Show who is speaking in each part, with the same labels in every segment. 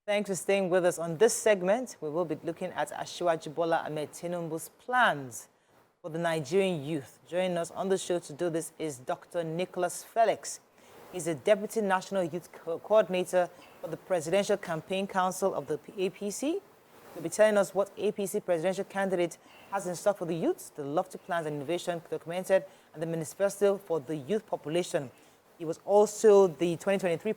Speaker 1: Thanks for staying with us. On this segment, we will be looking at Asiwaju Bola Ahmed Tinubu's plans for the Nigerian youth. Joining us on the show to do this is Dr. Nicholas Felix. He's a Deputy National Youth Coordinator for the Presidential Campaign Council of the APC. He'll be telling us what APC presidential candidate has in stock for the youths, the lofty plans and innovation documented, and the manifesto for the youth population. He was also the 2023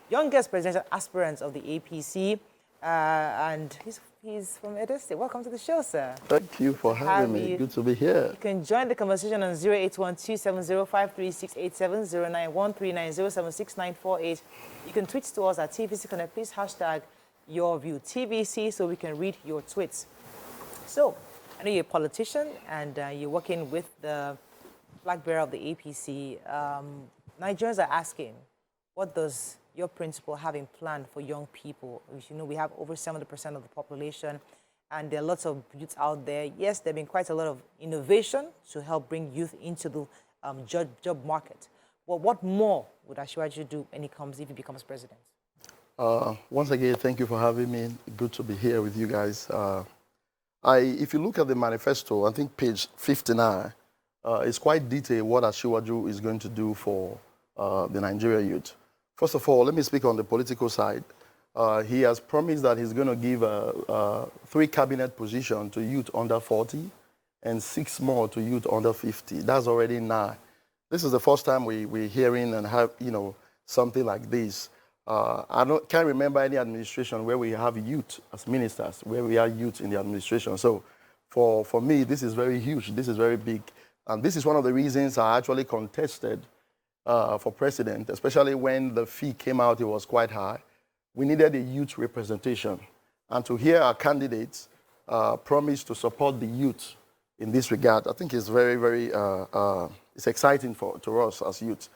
Speaker 1: youngest presidential aspirant of the APC, and he's from Edo State. Welcome to the show, sir.
Speaker 2: Thank you for having me. Good to be here.
Speaker 1: You can join the conversation on 0812-7053-687, 0913907698. You can tweet to us at TVC Connect. Please hashtag your view TVC so we can read your tweets. So, I know you're a politician and you're working with the flag bearer of the APC. Nigerians are asking, what does your principal have in plan for young people? You know, we have over 70% of the population, and there are lots of youths out there. Yes, there have been quite a lot of innovation to help bring youth into the job market. But what more would Asiwaju do if he becomes president?
Speaker 2: Once again, thank you for having me. Good to be here with you guys. If you look at the manifesto, I think page 59, it's quite detailed what Asiwaju is going to do for the Nigerian youth. First of all, let me speak on the political side. He has promised that he's going to give 3 cabinet positions to youth under 40 and 6 more to youth under 50. That's already 9. This is the first time we're hearing and have, something like this. Can't remember any administration where we have youth as ministers, where we have youth in the administration. So for me, this is very huge. This is very big. And this is one of the reasons I actually contested for president, especially when the fee came out, it was quite high. We needed a youth representation. And to hear our candidates promise to support the youth in this regard, I think is very, very it's exciting to us as youth.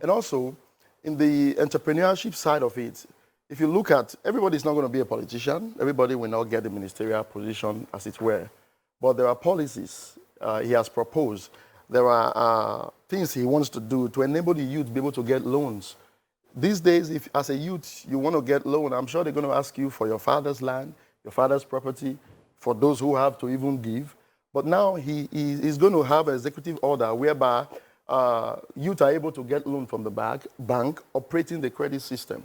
Speaker 2: And also, in the entrepreneurship side of it, if you look at, everybody's not going to be a politician. Everybody will not get the ministerial position, as it were. But there are policies he has proposed. There are things he wants to do to enable the youth to be able to get loans. These days, if as a youth you want to get loan, I'm sure they're going to ask you for your father's land, your father's property, for those who have to even give. But now he's going to have an executive order whereby youth are able to get loan from the bank operating the credit system.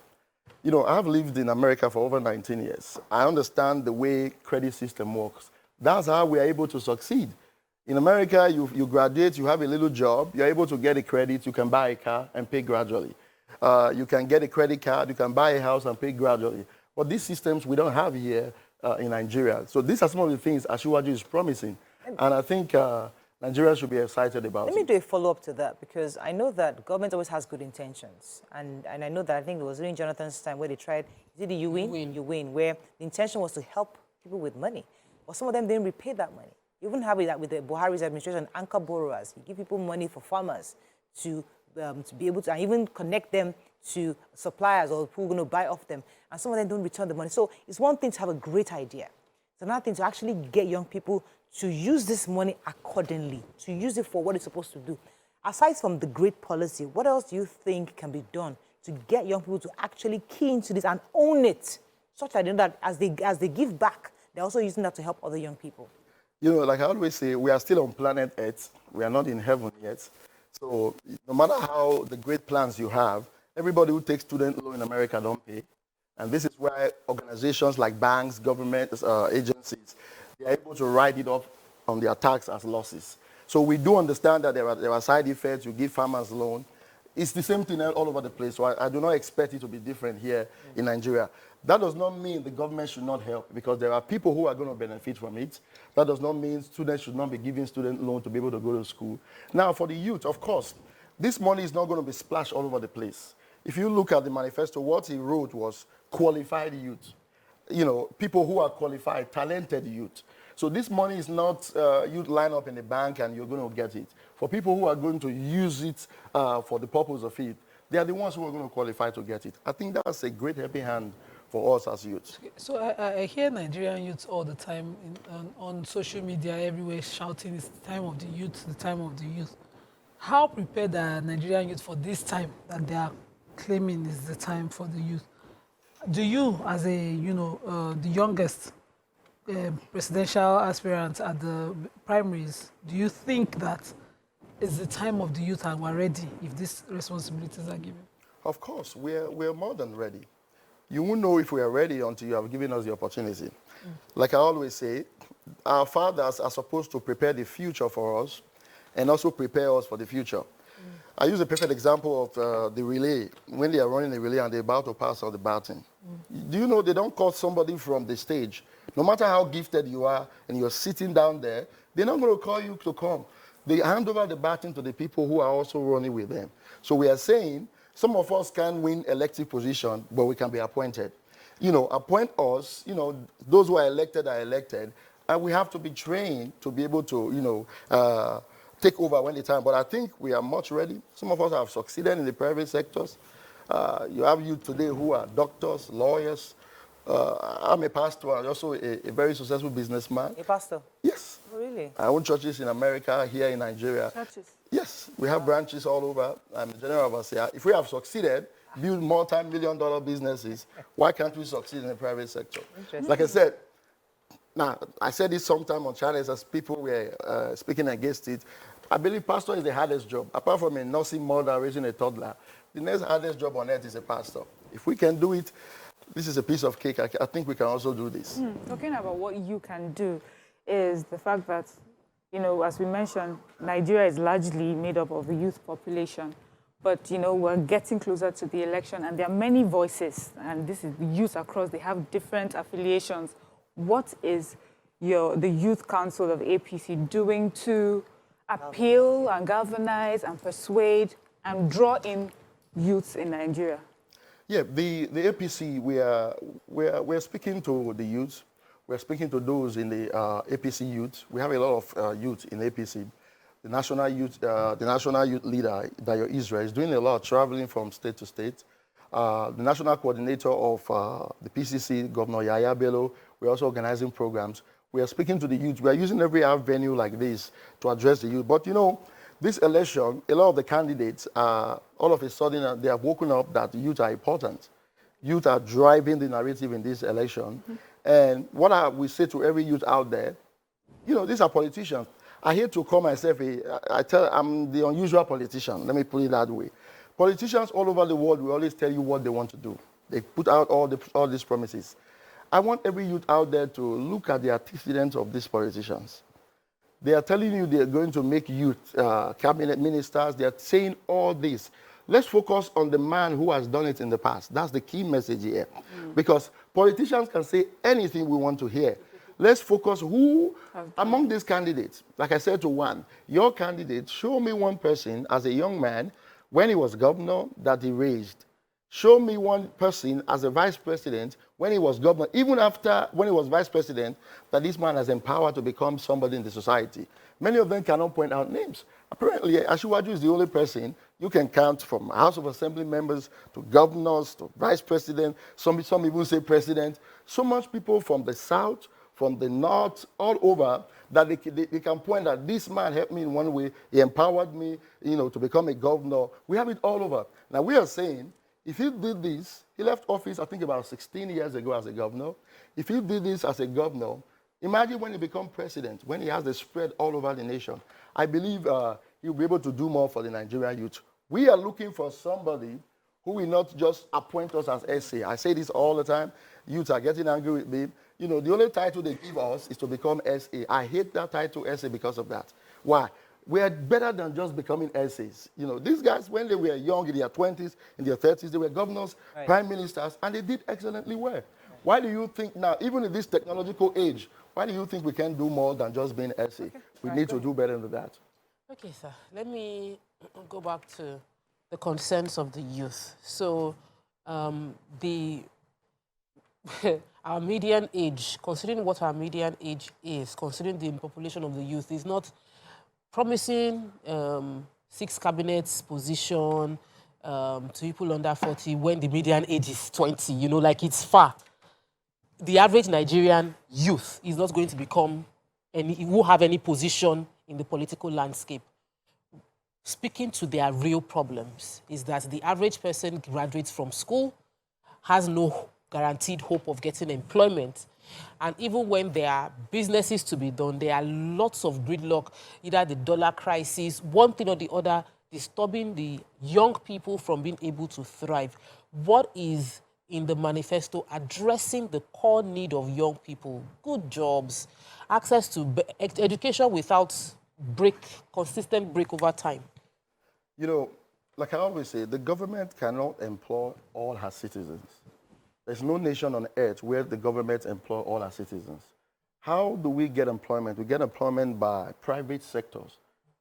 Speaker 2: You know, I've lived in America for over 19 years. I understand the way credit system works. That's how we are able to succeed. In America, you graduate, you have a little job, you're able to get a credit, you can buy a car and pay gradually. You can get a credit card, you can buy a house and pay gradually. But these systems we don't have here in Nigeria. So these are some of the things Asiwaju is promising. And I think Nigeria should be excited about it.
Speaker 1: Let me do a follow-up to that, because I know that government always has good intentions. And I know that I think it was during Jonathan's time where they tried, is it the You Win, where the intention was to help people with money. But some of them didn't repay that money. You even have that with the Buharis administration, anchor borrowers. You give people money for farmers to be able to, and even connect them to suppliers or who are going to buy off them. And some of them don't return the money. So it's one thing to have a great idea. It's another thing to actually get young people to use this money accordingly, to use it for what it's supposed to do. Aside from the great policy, what else do you think can be done to get young people to actually key into this and own it, such that as they give back, they're also using that to help other young people?
Speaker 2: You know, like I always say, we are still on planet Earth. We are not in heaven yet. So no matter how the great plans you have, everybody who takes student loan in America don't pay. And this is where organizations like banks, government agencies, they are able to write it off on their tax as losses. So we do understand that there are side effects. You give farmers loan. It's the same thing all over the place. So I do not expect it to be different here in Nigeria. That does not mean the government should not help, because there are people who are going to benefit from it. That does not mean students should not be given student loan to be able to go to school. Now, for the youth, of course, this money is not going to be splashed all over the place. If you look at the manifesto, what he wrote was qualified youth. You know, people who are qualified, talented youth. So this money is not you line up in the bank and you're going to get it. For people who are going to use it for the purpose of it, they are the ones who are going to qualify to get it. I think that's a great helping hand for us as youth.
Speaker 3: So I hear Nigerian youths all the time on social media, everywhere, shouting, it's the time of the youth, the time of the youth. How prepared are Nigerian youth for this time that they are claiming is the time for the youth? do you, as a, the youngest presidential aspirant at the primaries, do you think that it's the time of the youth and we're ready if these responsibilities are given?
Speaker 2: Of course, we're more than ready. You won't know if we are ready until you have given us the opportunity. Like I always say, our fathers are supposed to prepare the future for us and also prepare us for the future. I use a perfect example of the relay. When they are running a relay and they're about to pass out the baton. Do you know they don't call somebody from the stage? No matter how gifted you are and you're sitting down there, they're not going to call you to come. They hand over the baton to the people who are also running with them. So we are saying some of us can win elective position, but we can be appointed. Appoint us, those who are elected, and we have to be trained to be able to, take over when the time. But I think we are much ready. Some of us have succeeded in the private sectors. You have youth today who are doctors, lawyers. I'm a pastor and also a very successful businessman.
Speaker 1: A pastor?
Speaker 2: Yes.
Speaker 1: Oh, really?
Speaker 2: I own churches in America, here in Nigeria.
Speaker 1: Churches?
Speaker 2: Yes, we have branches all over. I'm a general overseer. If we have succeeded, build multi-million-dollar businesses, why can't we succeed in the private sector? Like I said, now, I said this sometime on channels as people were speaking against it. I believe pastor is the hardest job. Apart from a nursing mother raising a toddler, the next hardest job on earth is a pastor. If we can do it, this is a piece of cake. I think we can also do this.
Speaker 4: Talking about what you can do is the fact that, as we mentioned, Nigeria is largely made up of the youth population. But, we're getting closer to the election, and there are many voices, and this is the youth across, they have different affiliations. What is the Youth Council of APC doing to appeal and galvanize and persuade and draw in youths in Nigeria?
Speaker 2: Yeah, the APC, we're speaking to the youth. We're speaking to those in the APC youth. We have a lot of youth in APC. The national youth leader, Dayo Israel, is doing a lot of traveling from state to state. The national coordinator of the PCC, Governor Yaya Bello, we're also organizing programs. We are speaking to the youth. We are using every avenue like this to address the youth. But this election, a lot of the candidates, all of a sudden, they have woken up that youth are important. Youth are driving the narrative in this election. And what we say to every youth out there, these are politicians. I hate to call myself I'm the unusual politician. Let me put it that way. Politicians all over the world will always tell you what they want to do. They put out all these promises. I want every youth out there to look at the antecedents of these politicians. They are telling you they are going to make youth cabinet ministers. They are saying all this. Let's focus on the man who has done it in the past. That's the key message here. Because politicians can say anything we want to hear. Let's focus who, among these candidates, like I said to one, your candidate, show me one person as a young man, when he was governor, that he raised. Show me one person as a vice president when he was governor, even after when he was vice president, that this man has empowered to become somebody in the society. Many of them cannot point out names. Apparently, Asiwaju is the only person you can count from House of Assembly members to governors to vice president, some even say president. So much people from the south, from the north, all over, that they can point that this man helped me in one way, he empowered me, to become a governor. We have it all over. Now, we are saying, if he did this, he left office, I think, about 16 years ago as a governor. If he did this as a governor, imagine when he becomes president, when he has the spread all over the nation. I believe he'll be able to do more for the Nigerian youth. We are looking for somebody who will not just appoint us as SA. I say this all the time. Youths are getting angry with me. The only title they give us is to become SA. I hate that title SA because of that. Why? We are better than just becoming SAs. These guys, when they were young, in their 20s, in their 30s, they were governors, prime ministers, and they did excellently well. Why do you think now, even in this technological age, why do you think we can do more than just being SA? We need to do better than that.
Speaker 5: Okay, sir. Let me go back to the concerns of the youth. So, our median age, considering what our median age is, considering the population of the youth, is not promising 6 cabinets position to people under 40 when the median age is 20. It's far. The average Nigerian youth is not going to become he won't have any position in the political landscape. Speaking to their real problems is that the average person graduates from school, has no guaranteed hope of getting employment. And even when there are businesses to be done, there are lots of gridlock, either the dollar crisis, one thing or the other, disturbing the young people from being able to thrive. What is in the manifesto addressing the core need of young people? Good jobs, access to education without consistent break over time.
Speaker 2: You know, like I always say, the government cannot employ all her citizens. There's no nation on earth where the government employ all her citizens. How do we get employment? We get employment by private sectors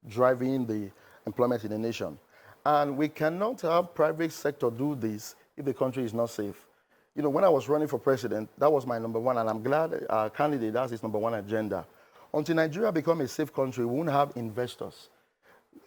Speaker 2: driving the employment in the nation. And we cannot have private sector do this if the country is not safe. You know, when I was running for president, that was my number one, and I'm glad our candidate, that's his number one agenda. Until Nigeria become a safe country, we won't have investors.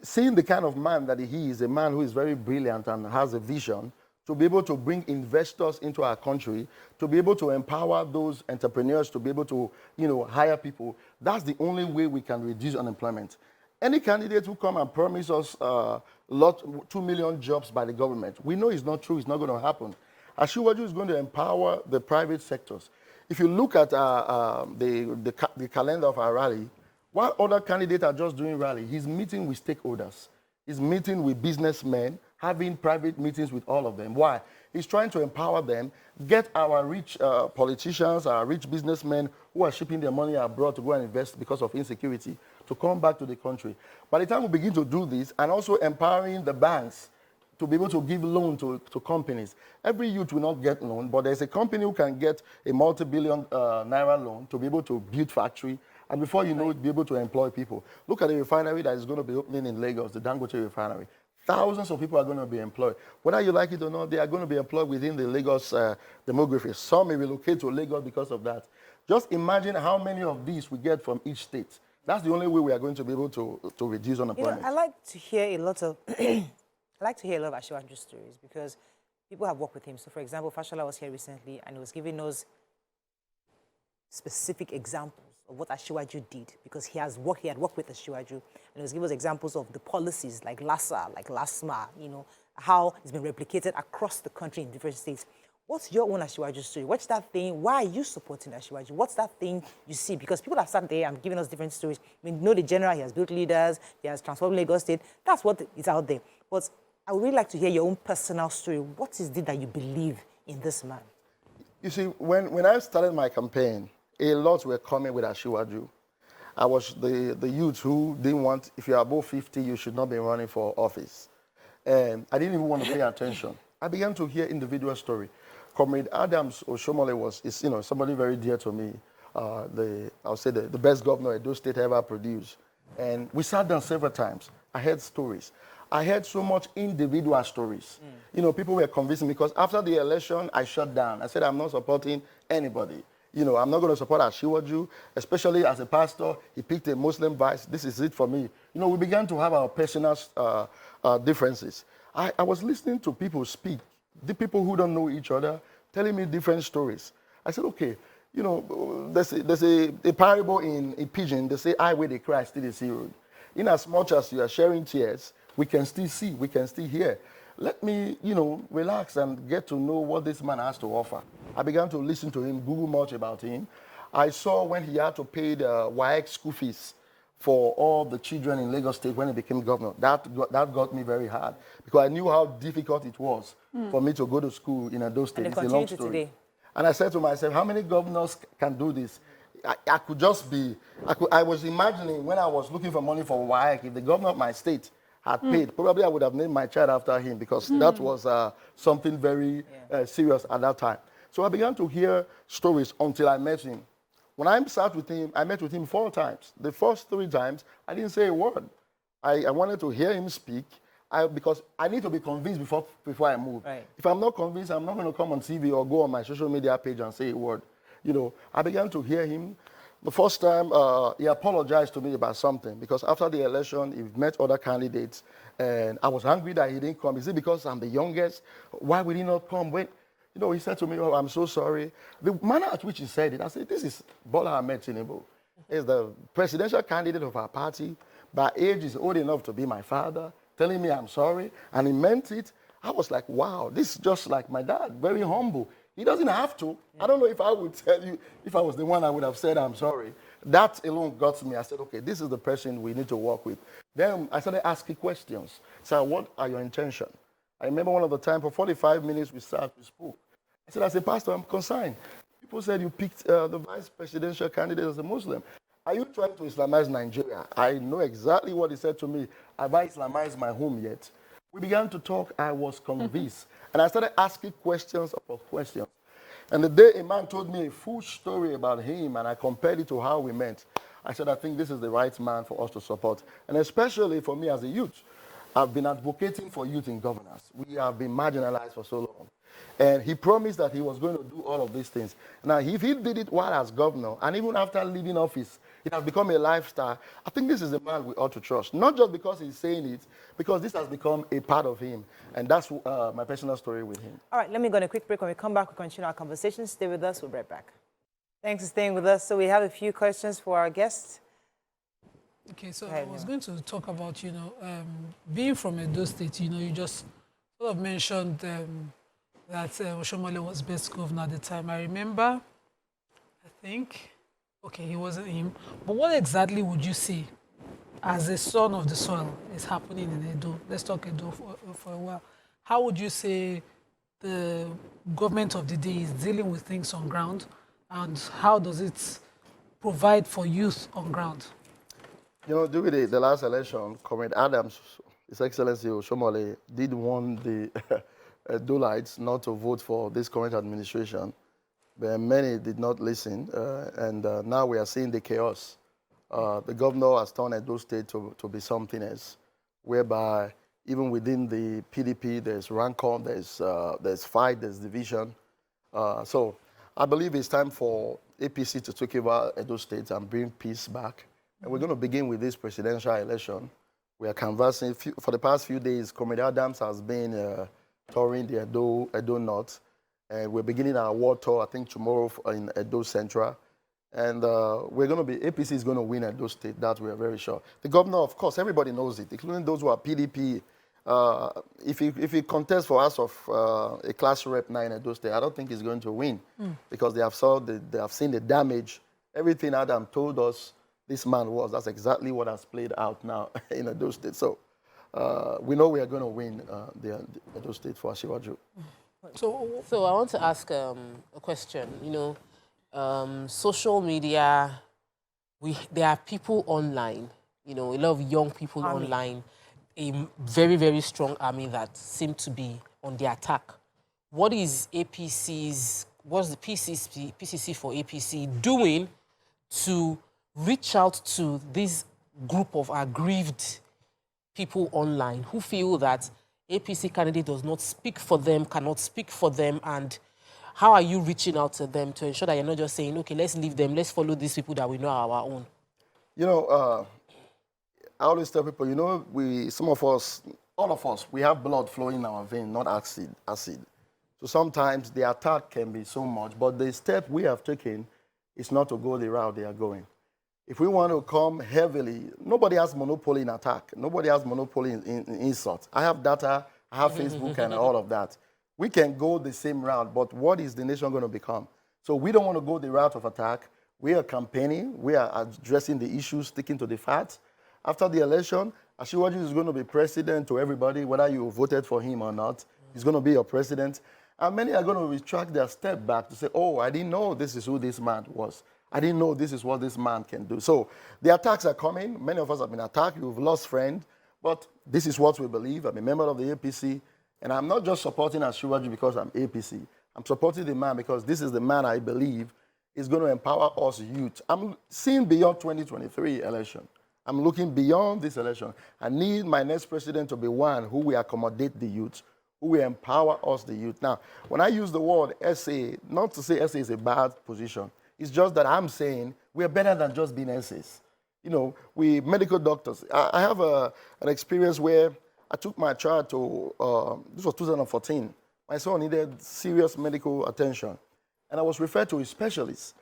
Speaker 2: Seeing the kind of man that he is, a man who is very brilliant and has a vision, to be able to bring investors into our country, to be able to empower those entrepreneurs, to be able to, you know, hire people, that's the only way we can reduce unemployment. Any candidate who come and promise us 2 million jobs by the government, we know it's not true, it's not going to happen. Ashiwaju is going to empower the private sectors. If you look at the calendar of our rally, while other candidates are just doing rally, he's meeting with stakeholders. He's meeting with businessmen, having private meetings with all of them. Why? He's trying to empower them, get our rich politicians, our rich businessmen who are shipping their money abroad to go and invest because of insecurity, to come back to the country. By the time we begin to do this, and also empowering the banks to be able to give loan to companies. Every youth will not get loan, but there's a company who can get a multi-billion naira loan to be able to build factory, and before you know it, be able to employ people. Look at the refinery that is going to be opening in Lagos, the Dangote refinery. Thousands of people are going to be employed. Whether you like it or not, they are going to be employed within the Lagos demography. Some may relocate to Lagos because of that. Just imagine how many of these we get from each state. That's the only way we are going to be able to reduce unemployment.
Speaker 1: You know, I like to hear a lot of Ashiwaju's stories because people have worked with him. So, for example, Fashola was here recently and he was giving us specific examples of what Ashiwaju did because he had worked with Ashiwaju, and he was giving us examples of the policies like LASA, like LASMA, you know, how it's been replicated across the country in different states. What's your own Ashiwaju story? What's that thing? Why are you supporting Ashiwaju? What's that thing you see? Because people have sat there and given us different stories. I mean, you know, the general, he has built leaders, he has transformed Lagos State. That's what is out there. But I would really like to hear your own personal story. What is it that you believe in this man?
Speaker 2: You see, when I started my campaign, a lot were coming with Ashiwaju. I was the youth who didn't want, if you're above 50, you should not be running for office. And I didn't even want to pay attention. I began to hear individual story. Comrade Adams Oshomole is you know, somebody very dear to me. I'll say the best governor Edo State ever produced. And we sat down several times. I heard stories. I heard so much individual stories. You know, people were convincing me because after the election, I shut down. I said, I'm not supporting anybody. You know, I'm not going to support Ashiwaju, especially as a pastor. He picked a Muslim vice. This is it for me. You know, we began to have our personal differences. I was listening to people speak, the people who don't know each other, telling me different stories. I said, okay, you know, there's a parable in Pidgin. They say, I where they cry, still they see road. In as much as you are sharing tears, we can still see, we can still hear. Let me, you know, relax and get to know what this man has to offer. I began to listen to him, Google much about him. I saw when he had to pay the WAEC school fees for all the children in Lagos State when he became governor. That got me very hard because I knew how difficult it was for me to go to school in Edo State. It's a long story. Today. And I said to myself, how many governors can do this? I could just be, I was imagining when I was looking for money for WAEC, if the governor of my state had paid, probably I would have named my child after him because that was something very serious at that time. So I began to hear stories until I met him. When I sat with him, I met with him 4 times. The first 3 times, I didn't say a word. I wanted to hear him speak because I need to be convinced before I move. Right. If I'm not convinced, I'm not going to come on TV or go on my social media page and say a word. You know, I began to hear him. The first time, he apologized to me about something because after the election, he met other candidates, and I was angry that he didn't come. Is it because I'm the youngest? Why would he not come? Wait, you know, he said to me, oh, I'm so sorry. The manner at which he said it, I said, this is Bola Ahmed Tinubu. He's the presidential candidate of our party. By age, he's old enough to be my father, telling me I'm sorry, and he meant it. I was like, wow, this is just like my dad, very humble. He doesn't have to. I don't know if I would tell you, if I was the one, I would have said, I'm sorry. That alone got me. I said, okay, this is the person we need to work with. Then I started asking questions. So what are your intentions? I remember one of the time, for 45 minutes we sat, we spoke. I said, as a pastor, I'm concerned. People said you picked the vice presidential candidate as a Muslim. Are you trying to Islamize Nigeria? I know exactly what he said to me. Have I Islamized my home yet? We began to talk. I was convinced. And I started asking questions upon questions. And the day a man told me a full story about him, and I compared it to how we met, I said, I think this is the right man for us to support. And especially for me as a youth. I've been advocating for youth in governance. We have been marginalized for so long. And he promised that he was going to do all of these things. Now, if he did it while as governor, and even after leaving office, it has become a lifestyle, I think this is the man we ought to trust. Not just because he's saying it, because this has become a part of him. And that's my personal story with him.
Speaker 1: All right, let me go on a quick break. When we come back, we'll continue our conversation. Stay with us. We'll be right back. Thanks for staying with us. So we have a few questions for our guests.
Speaker 3: Okay, so I was going to talk about, being from Edo State, you just sort of mentioned that Oshomole was best governor at the time. I remember, I think, okay, he wasn't him. But what exactly would you say, as a son of the soil, is happening in Edo? Let's talk Edo for a while. How would you say the government of the day is dealing with things on ground, and how does it provide for youth on ground?
Speaker 2: During the last election, Comrade Adams, His Excellency Oshomole, did warn the Dolites not to vote for this current administration, but many did not listen, and now we are seeing the chaos. The governor has turned Edo State to be something else, whereby even within the PDP, there's rancor, there's fight, there's division. So I believe it's time for APC to take over Edo State and bring peace back. And we're going to begin with this presidential election. We are canvassing. For the past few days, Comrade Adams has been touring the Edo North. And we're beginning our war tour, I think, tomorrow in Edo Central. And we're going to be, APC is going to win Edo State. That we are very sure. The governor, of course, everybody knows it, including those who are PDP. If he contests for us of a class rep now in Edo State, I don't think he's going to win because they have seen the damage. Everything Adam told us this man was, that's exactly what has played out now in Edo State. So we know we are going to win the Edo State for Asiwaju.
Speaker 5: So I want to ask a question. Social media, there are people online, a lot of young people online, a very, very strong army that seem to be on the attack. What is what's the PCC for APC doing to reach out to this group of aggrieved people online who feel that APC candidate does not speak for them, cannot speak for them, and how are you reaching out to them to ensure that you're not just saying, okay, let's leave them, let's follow these people that we know are our own?
Speaker 2: I always tell people, some of us, all of us, we have blood flowing in our vein, not acid. So sometimes the attack can be so much, but the step we have taken is not to go the route they are going. If we want to come heavily, nobody has monopoly in attack. Nobody has monopoly in insult. I have data, I have Facebook and all of that. We can go the same route, but what is the nation going to become? So we don't want to go the route of attack. We are campaigning. We are addressing the issues, sticking to the facts. After the election, Asiwaju is going to be president to everybody, whether you voted for him or not. He's going to be your president. And many are going to retract their step back to say, oh, I didn't know this is who this man was. I didn't know this is what this man can do. So the attacks are coming. Many of us have been attacked. We've lost friends. But this is what we believe. I'm a member of the APC. And I'm not just supporting Asiwaju because I'm APC. I'm supporting the man because this is the man I believe is going to empower us youth. I'm seeing beyond 2023 election. I'm looking beyond this election. I need my next president to be one who will accommodate the youth, who will empower us, the youth. Now, when I use the word SA, not to say SA is a bad position. It's just that I'm saying we're better than just being SAs. We medical doctors. I have an experience where I took my child to, this was 2014. My son needed serious medical attention. And I was referred to a specialist.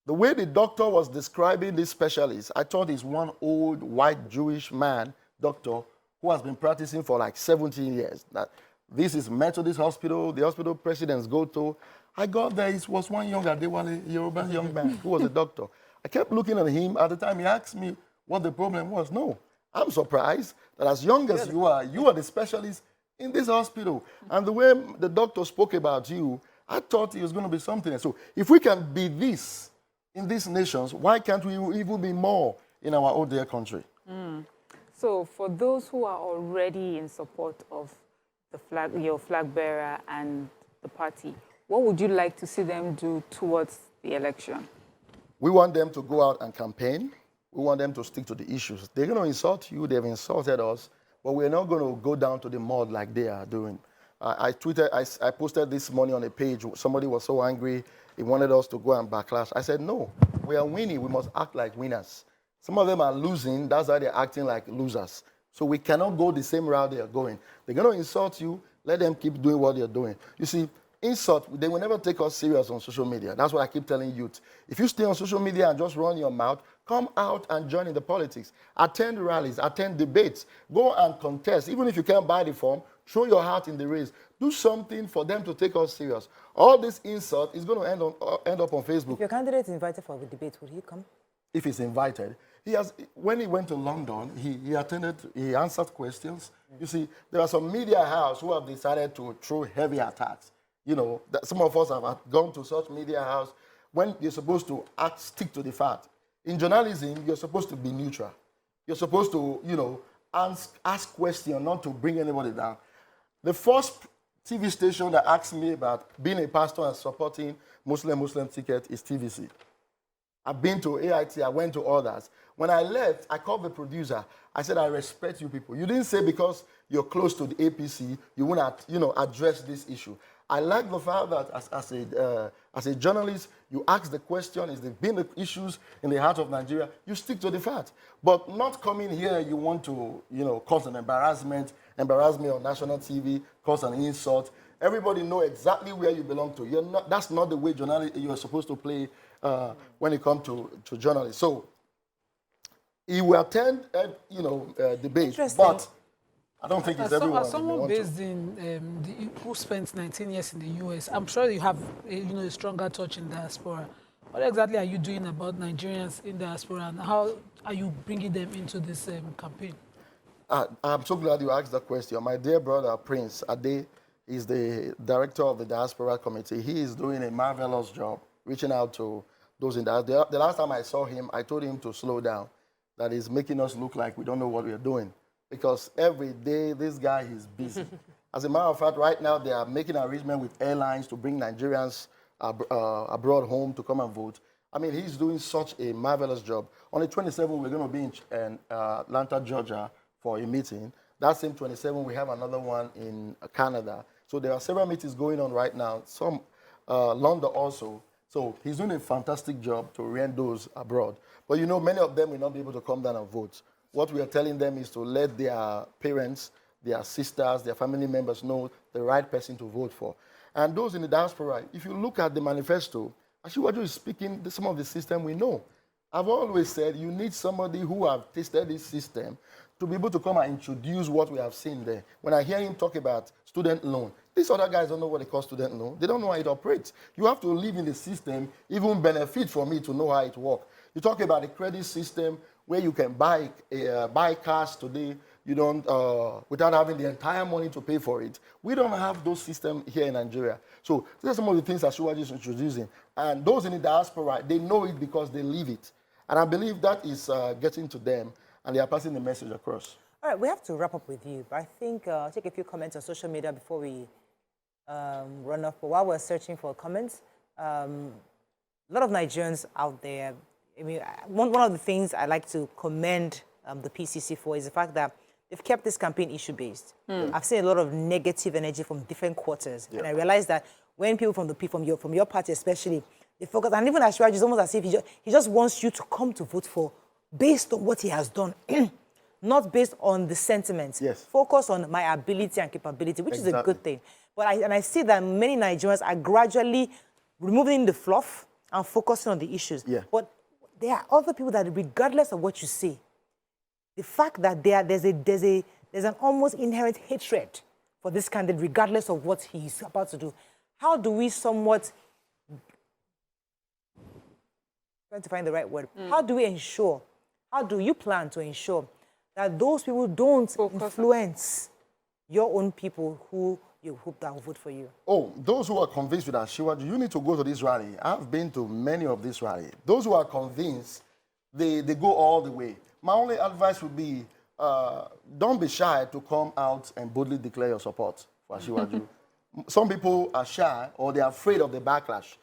Speaker 2: The way the doctor was describing this specialist, I thought he's one old white Jewish man, doctor, who has been practicing for like 17 years. That this is Methodist Hospital, the hospital presidents go to. I got there, it was one young Adewale, Yoruba young man who was a doctor. I kept looking at him. At the time, he asked me what the problem was. No, I'm surprised that as young as you are the specialist in this hospital. And the way the doctor spoke about you, I thought it was going to be something. So if we can be this in these nations, why can't we even be more in our own dear country?
Speaker 4: So for those who are already in support of the flag, your flag bearer and the party, what would you like to see them do towards the election?
Speaker 2: We want them to go out and campaign. We want them to stick to the issues. They're going to insult you. They've insulted us. But we're not going to go down to the mud like they are doing. I posted this morning on a page. Somebody was so angry. He wanted us to go and backlash. I said, no, we are winning. We must act like winners. Some of them are losing. That's why they're acting like losers. So we cannot go the same route they are going. They're going to insult you. Let them keep doing what they're doing. You see, insult, they will never take us serious on social media. That's what I keep telling youth. If you stay on social media and just run your mouth, come out and join in the politics. Attend rallies, attend debates. Go and contest. Even if you can't buy the form, throw your heart in the race. Do something for them to take us serious. All this insult is going to end up on Facebook.
Speaker 1: If your candidate is invited for the debate, would he come?
Speaker 2: If he's invited. When he went to London, he answered questions. You see, there are some media houses who have decided to throw heavy attacks. You know, some of us have gone to such media house when you're supposed to stick to the fact. In journalism, you're supposed to be neutral. You're supposed to, you know, ask questions, not to bring anybody down. The first TV station that asked me about being a pastor and supporting Muslim ticket is TVC. I've been to AIT, I went to others. When I left, I called the producer. I said, I respect you people. You didn't say because you're close to the APC, you want to, you know, address this issue. I like the fact that as a journalist, you ask the question, is there been the issues in the heart of Nigeria? You stick to the fact. But not coming here, you want to, you know, cause an embarrass me on national TV, cause an insult. Everybody know exactly where you belong to. That's not the way you're supposed to play when it comes to journalists. So he will attend, debates, but I don't think it's everyone.
Speaker 3: As someone based in who spent 19 years in the US, I'm sure you have a stronger touch in diaspora. What exactly are you doing about Nigerians in diaspora, and how are you bringing them into this campaign?
Speaker 2: I'm so glad you asked that question. My dear brother Prince Ade is the director of the diaspora committee. He is doing a marvelous job reaching out to those in diaspora. The last time I saw him, I told him to slow down. That is making us look like we don't know what we are doing. Because every day, this guy is busy. As a matter of fact, right now, they are making an arrangement with airlines to bring Nigerians abroad home to come and vote. I mean, he's doing such a marvelous job. On the 27th, we're going to be in Atlanta, Georgia for a meeting. That same 27th, we have another one in Canada. So there are several meetings going on right now, some London also. So he's doing a fantastic job to orient those abroad. But you know, many of them will not be able to come down and vote. What we are telling them is to let their parents, their sisters, their family members know the right person to vote for. And those in the diaspora, if you look at the manifesto, Asiwaju is speaking some of the system we know. I've always said you need somebody who have tasted this system to be able to come and introduce what we have seen there. When I hear him talk about student loan, these other guys don't know what they call student loan. They don't know how it operates. You have to live in the system, even benefit from it to know how it works. You talk about the credit system where you can buy cars today, you don't, without having the entire money to pay for it. We don't have those systems here in Nigeria. So these are some of the things that Asiwaju is introducing. And those in the diaspora, they know it because they live it. And I believe that is getting to them, and they are passing the message across.
Speaker 1: All right, we have to wrap up with you, but I think I'll take a few comments on social media before we run off. But while we're searching for comments, a lot of Nigerians out there, I mean, one of the things I like to commend the PCC for is the fact that they've kept this campaign issue-based. I've seen a lot of negative energy from different quarters, and I realized that when people from your party especially, they focus, and even Asiwaju is almost as if he just wants you to come to vote for based on what he has done, not based on the sentiments.
Speaker 2: Yes.
Speaker 1: Focus on my ability and capability, which is a good thing. But I see that many Nigerians are gradually removing the fluff and focusing on the issues.
Speaker 2: Yeah.
Speaker 1: But there are other people that, regardless of what you say, the fact that there's an almost inherent hatred for this candidate, regardless of what he's about to do. how do we somewhat, trying to find the right word, how do we ensure, how do you plan to ensure that those people don't influence your own people who you hope that will vote for you?
Speaker 2: Oh, those who are convinced with Ashiwaju, you need to go to this rally. I've been to many of these rallies. Those who are convinced, they go all the way. My only advice would be, don't be shy to come out and boldly declare your support for Ashiwaju. Some people are shy or they're afraid of the backlash.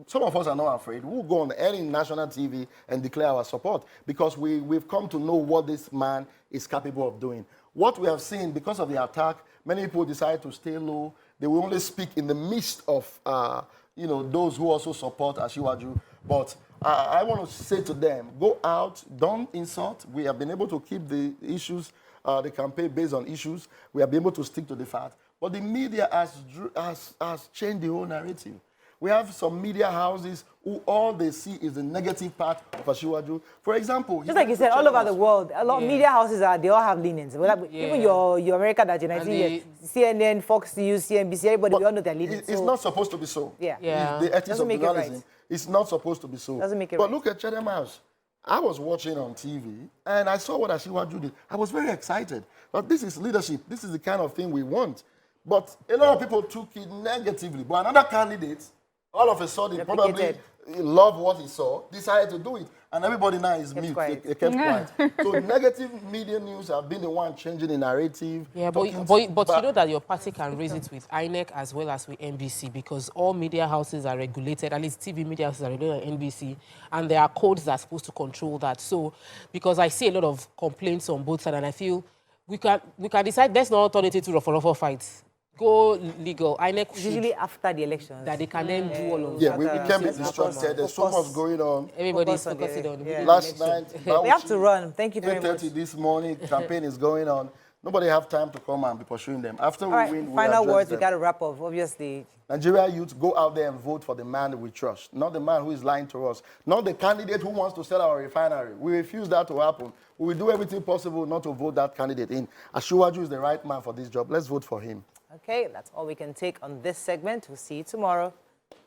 Speaker 2: Some of us are not afraid. We'll go on any national TV and declare our support because we've come to know what this man is capable of doing. What we have seen, because of the attack, many people decide to stay low. They will only speak in the midst of, those who also support Ashiwaju. But I want to say to them, go out, don't insult. We have been able to keep the issues, the campaign based on issues. We have been able to stick to the fact. But the media has changed the whole narrative. We have some media houses who all they see is the negative part of Ashiwaju. For example,
Speaker 1: just like you said, all over the world, a lot of media houses they all have leanings. Even your America that United, CNN, Fox News, CNBC, everybody, we all know their leanings.
Speaker 2: It's not supposed to be so.
Speaker 1: Yeah.
Speaker 2: The ethics of journalism. Right. It's not supposed to be so.
Speaker 1: Doesn't make it
Speaker 2: but
Speaker 1: right.
Speaker 2: Look at Chatham House. I was watching on TV, and I saw what Ashiwaju did. I was very excited. But this is leadership. This is the kind of thing we want. But a lot of people took it negatively. But another candidate, all of a sudden, probably loved what he saw, decided to do it. And everybody now is mute. They kept quiet. So negative media news have been the one changing the narrative.
Speaker 5: Yeah, but you know that your party can raise it with INEC as well as with NBC because all media houses are regulated, at least TV media houses are regulated at NBC, and there are codes that are supposed to control that. So, because I see a lot of complaints on both sides, and I feel we can decide, let's not turn it into rough fights. Go legal. INEC
Speaker 1: usually after the elections.
Speaker 5: That they can then do all of
Speaker 2: that. Yeah, we can't be distracted. There's so much going on.
Speaker 5: Everybody's focusing on
Speaker 1: the
Speaker 2: last night.
Speaker 1: We have to run. Thank you very much.
Speaker 2: 8:30 this morning, campaign is going on. Nobody have time to come and be pursuing them. After we win,
Speaker 1: final words, we got to wrap up, obviously.
Speaker 2: Nigerian youths, go out there and vote for the man we trust, not the man who is lying to us, not the candidate who wants to sell our refinery. We refuse that to happen. We will do everything possible not to vote that candidate in. Ashiwaju is the right man for this job. Let's vote for him.
Speaker 1: Okay, that's all we can take on this segment. We'll see you tomorrow.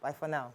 Speaker 1: Bye for now.